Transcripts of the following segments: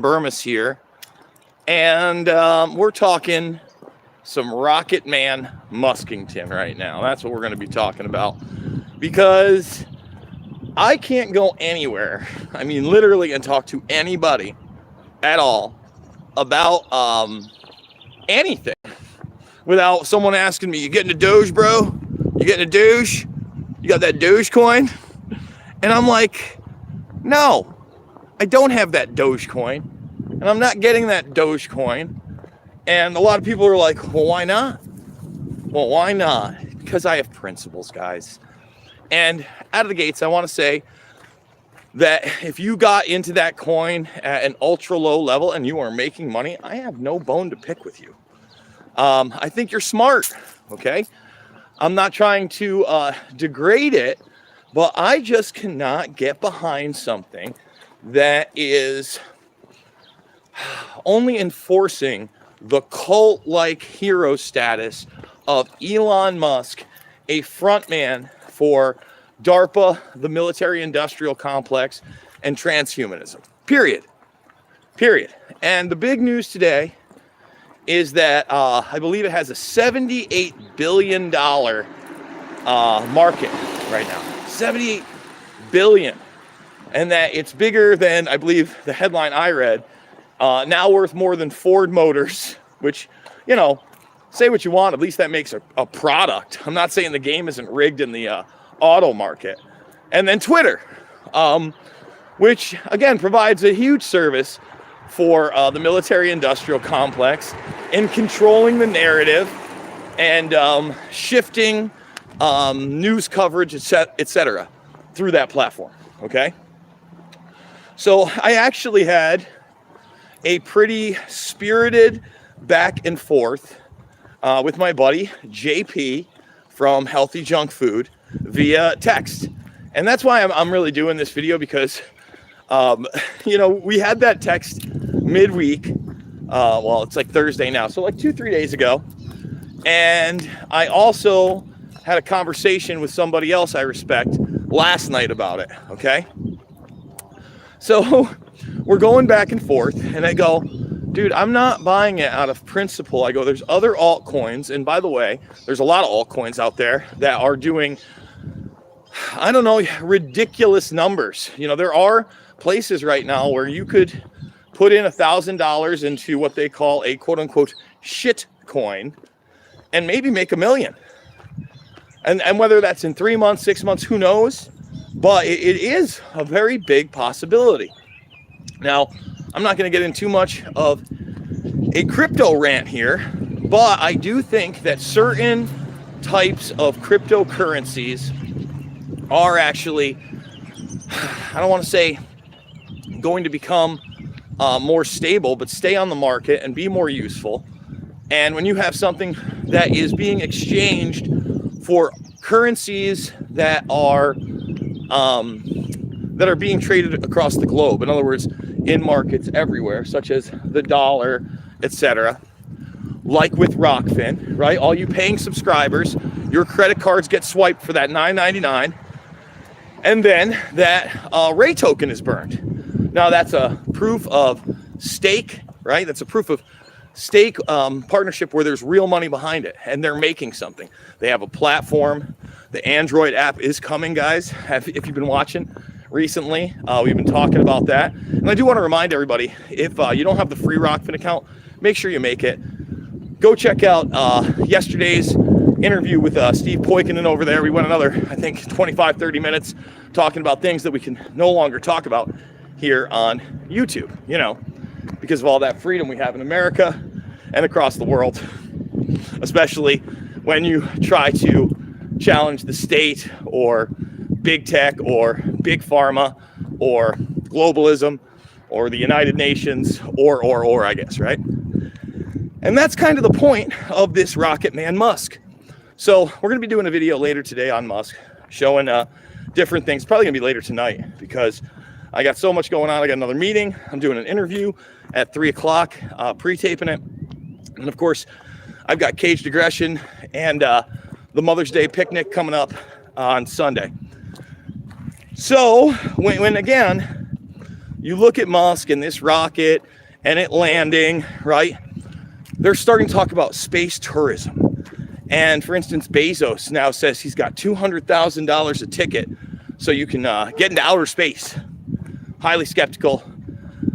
Burmis here, and we're talking some Rocket Man Muskington right now. That's what we're going to be talking about, because I can't go anywhere, I mean literally, and talk to anybody at all about anything without someone asking me, you getting a Doge, bro? You getting a Doge? You got that Doge coin? And I'm like, no, I don't have that Doge coin, and I'm not getting that Doge coin. And a lot of people are like, well, why not? Well, why not? Because I have principles, guys. And out of the gates, I want to say that if you got into that coin at an ultra low level and you are making money, I have no bone to pick with you. I think you're smart, okay? I'm not trying to degrade it, but I just cannot get behind something that is only enforcing the cult-like hero status of Elon Musk, a frontman for DARPA, the military-industrial complex, and transhumanism. Period. And the big news today is that I believe it has a $78 billion market right now. $78 billion. And that it's bigger than, I believe, the headline I read, now worth more than Ford Motors, which, you know, say what you want, at least that makes a product. I'm not saying the game isn't rigged in the auto market. And then Twitter, which, again, provides a huge service for the military-industrial complex in controlling the narrative and shifting news coverage, etc., through that platform, okay? So I actually had a pretty spirited back and forth with my buddy JP from Healthy Junk Food via text. And that's why I'm really doing this video, because you know, we had that text midweek. Well, it's like Thursday now, so like 2-3 days ago. And I also had a conversation with somebody else I respect last night about it, okay? So we're going back and forth, and I go, dude, I'm not buying it out of principle. I go, there's other altcoins, and by the way, there's a lot of altcoins out there that are doing, I don't know, ridiculous numbers. You know, there are places right now where you could put in $1,000 into what they call a quote-unquote shit coin and maybe make $1 million. And whether that's in 3 months, 6 months, who knows? But it is a very big possibility. Now, I'm not going to get into too much of a crypto rant here, but I do think that certain types of cryptocurrencies are actually, I don't want to say going to become more stable, but stay on the market and be more useful. And when you have something that is being exchanged for currencies that are being traded across the globe, in other words, in markets everywhere, such as the dollar, etc., like with Rockfin, right? All you paying subscribers, your credit cards get swiped for that $9.99, and then that Ray token is burned. Now that's a proof of stake, right? That's a proof of stake partnership where there's real money behind it, and they're making something. They have a platform. The Android app is coming, guys. If you've been watching recently, we've been talking about that. And I do want to remind everybody, if you don't have the free Rockfin account, make sure you make it. Go check out yesterday's interview with Steve Poikinen over there. We went another, I think, 25-30 minutes talking about things that we can no longer talk about here on YouTube, you know, because of all that freedom we have in America and across the world, especially when you try to challenge the state or big tech or big pharma or globalism or the United Nations or I guess, right? And that's kind of the point of this Rocket Man Musk. So we're going to be doing a video later today on Musk, showing different things. Probably going to be later tonight because I got so much going on. I got another meeting. I'm doing an interview at 3 o'clock, pre-taping it. And of course, I've got Caged Aggression and the Mother's Day picnic coming up on Sunday. So when again, you look at Musk and this rocket and it landing, right? They're starting to talk about space tourism. And for instance, Bezos now says he's got $200,000 a ticket so you can get into outer space. Highly skeptical,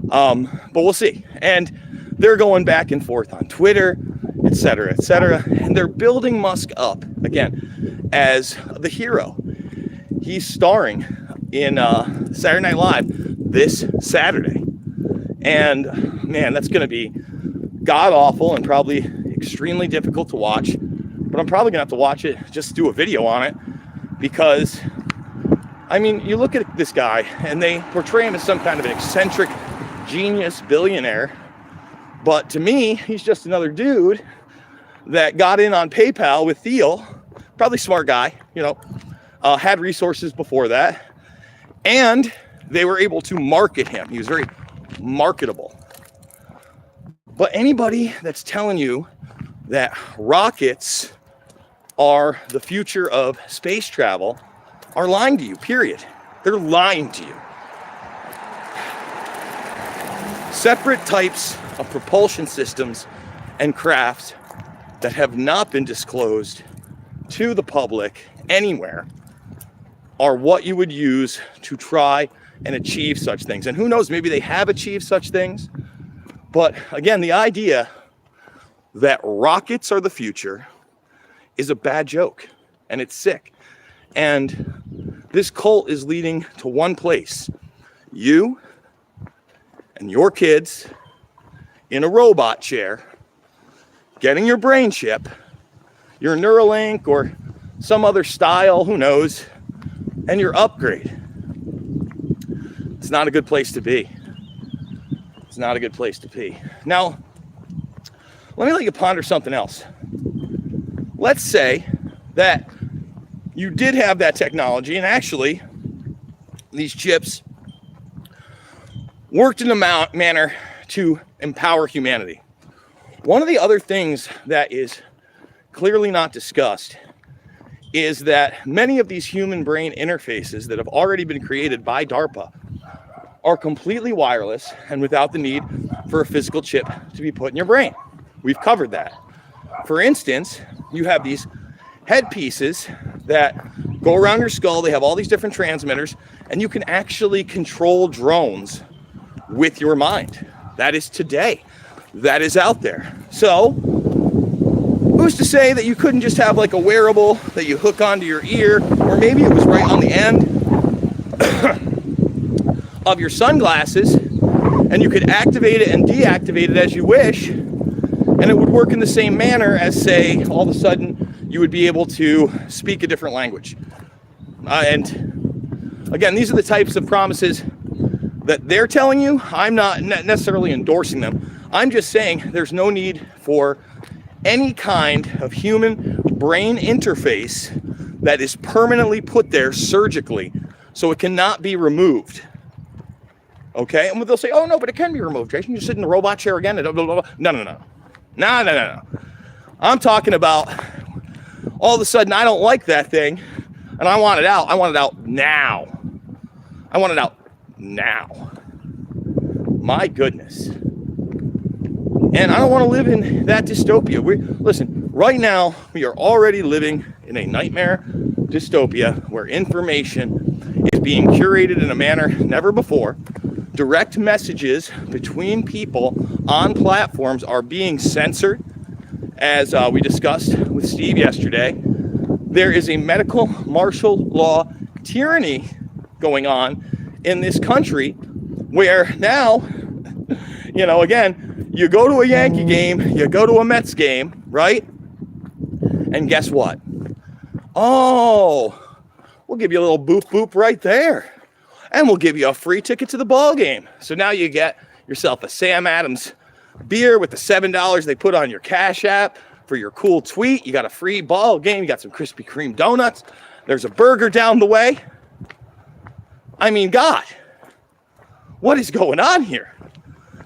but we'll see. And they're going back and forth on Twitter, et cetera, and they're building Musk up, again, as the hero. He's starring in Saturday Night Live this Saturday. And, man, that's going to be god-awful and probably extremely difficult to watch. But I'm probably going to have to watch it, just do a video on it, because, I mean, you look at this guy, and they portray him as some kind of an eccentric genius billionaire. But to me, he's just another dude that got in on PayPal with Thiel, probably smart guy, you know, had resources before that, and they were able to market him. He was very marketable. But anybody that's telling you that rockets are the future of space travel are lying to you, period. They're lying to you. Separate types of propulsion systems and crafts that have not been disclosed to the public anywhere are what you would use to try and achieve such things. And who knows, maybe they have achieved such things. But again, the idea that rockets are the future is a bad joke, and it's sick. And this cult is leading to one place: you and your kids in a robot chair, getting your brain chip, your Neuralink or some other style, who knows, and your upgrade. It's not a good place to be. It's not a good place to be. Now, let me let you ponder something else. Let's say that you did have that technology, and actually these chips worked in a manner to empower humanity. One of the other things that is clearly not discussed is that many of these human brain interfaces that have already been created by DARPA are completely wireless and without the need for a physical chip to be put in your brain. We've covered that. For instance, you have these headpieces that go around your skull. They have all these different transmitters, and you can actually control drones with your mind. That is today. That is out there. So, who's to say that you couldn't just have like a wearable that you hook onto your ear, or maybe it was right on the end of your sunglasses, and you could activate it and deactivate it as you wish, and it would work in the same manner as, say, all of a sudden you would be able to speak a different language. And again, these are the types of promises that they're telling you. I'm not necessarily endorsing them. I'm just saying there's no need for any kind of human brain interface that is permanently put there surgically, so it cannot be removed. Okay? And they'll say, oh, no, but it can be removed, Jason. You sit in the robot chair again. And blah, blah, blah. No. I'm talking about all of a sudden I don't like that thing, and I want it out. I want it out now. My goodness. And I don't want to live in that dystopia. Listen, right now, we are already living in a nightmare dystopia where information is being curated in a manner never before. Direct messages between people on platforms are being censored, as we discussed with Steve yesterday. There is a medical martial law tyranny going on in this country where now, again, you go to a Yankee game, you go to a Mets game, right? And guess what? Oh, we'll give you a little boop boop right there. And we'll give you a free ticket to the ball game. So now you get yourself a Sam Adams beer with the $7 they put on your Cash App for your cool tweet. You got a free ball game. You got some Krispy Kreme donuts. There's a burger down the way. I mean, God, what is going on here?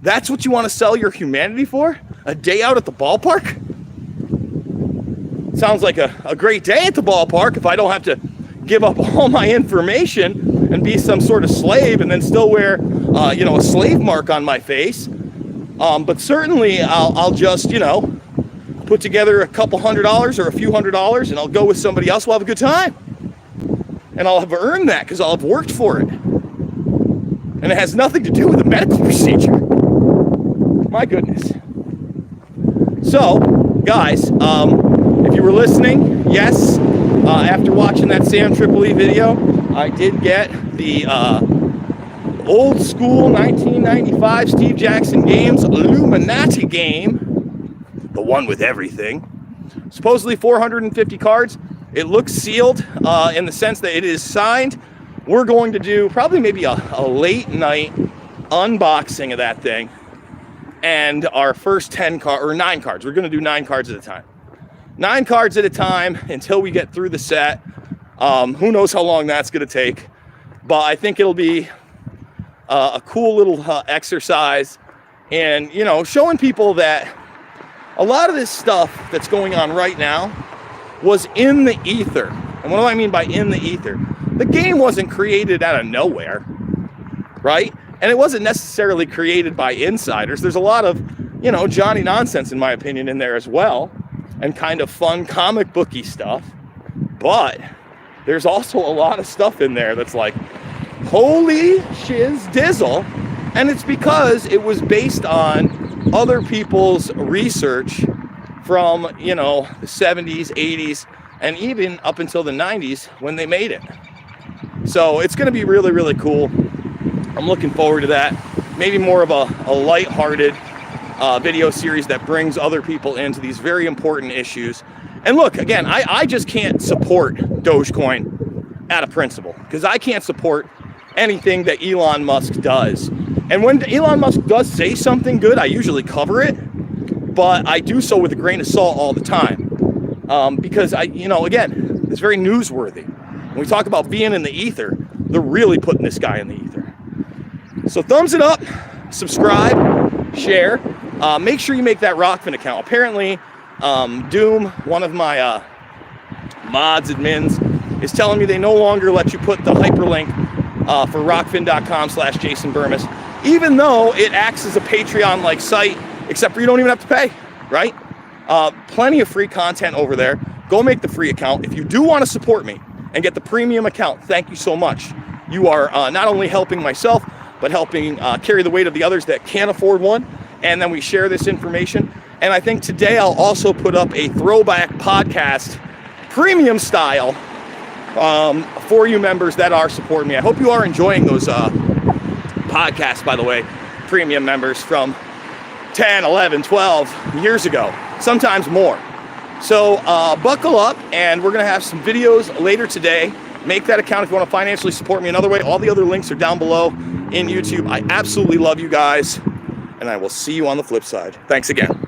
That's what you want to sell your humanity for? A day out at the ballpark? Sounds like a great day at the ballpark if I don't have to give up all my information and be some sort of slave and then still wear a slave mark on my face. But certainly I'll just, put together a couple $100 or a few $100 and I'll go with somebody else. We'll have a good time. And I'll have earned that because I'll have worked for it. And it has nothing to do with a medical procedure. My goodness. So, guys, if you were listening, yes, after watching that Sam Tripoli video, I did get the old school 1995 Steve Jackson Games Illuminati game, the one with everything. Supposedly 450 cards. It looks sealed in the sense that it is signed. We're going to do probably maybe a late night unboxing of that thing. And our first 9 cards. We're going to do 9 cards at a time. 9 cards at a time until we get through the set. Who knows how long that's going to take. But I think it'll be a cool little exercise. And, showing people that a lot of this stuff that's going on right now was in the ether. And what do I mean by in the ether? The game wasn't created out of nowhere, right? And it wasn't necessarily created by insiders. There's a lot of, Johnny nonsense, in my opinion, in there as well. And kind of fun comic booky stuff. But there's also a lot of stuff in there that's like, holy shiz dizzle. And it's because it was based on other people's research from, the 70s, 80s, and even up until the 90s when they made it. So it's going to be really, really cool. I'm looking forward to that. Maybe more of a lighthearted video series that brings other people into these very important issues. And look, again, I just can't support Dogecoin out of principle because I can't support anything that Elon Musk does. And when Elon Musk does say something good, I usually cover it, but I do so with a grain of salt all the time. Because again, it's very newsworthy. When we talk about being in the ether, they're really putting this guy in the ether. So thumbs it up, subscribe, share. Make sure you make that Rockfin account. Apparently, Doom, one of my mods admins, is telling me they no longer let you put the hyperlink for rockfin.com/Jason Burmis, even though it acts as a Patreon-like site, except for you don't even have to pay, right? Plenty of free content over there. Go make the free account. If you do want to support me and get the premium account, thank you so much. You are not only helping myself, but helping carry the weight of the others that can't afford one. And then we share this information. And I think today I'll also put up a throwback podcast, premium style, for you members that are supporting me. I hope you are enjoying those podcasts, by the way, premium members from 10, 11, 12 years ago, sometimes more. So buckle up, and we're going to have some videos later today. Make that account if you want to financially support me another way. All the other links are down below in YouTube. I absolutely love you guys, and I will see you on the flip side. Thanks again.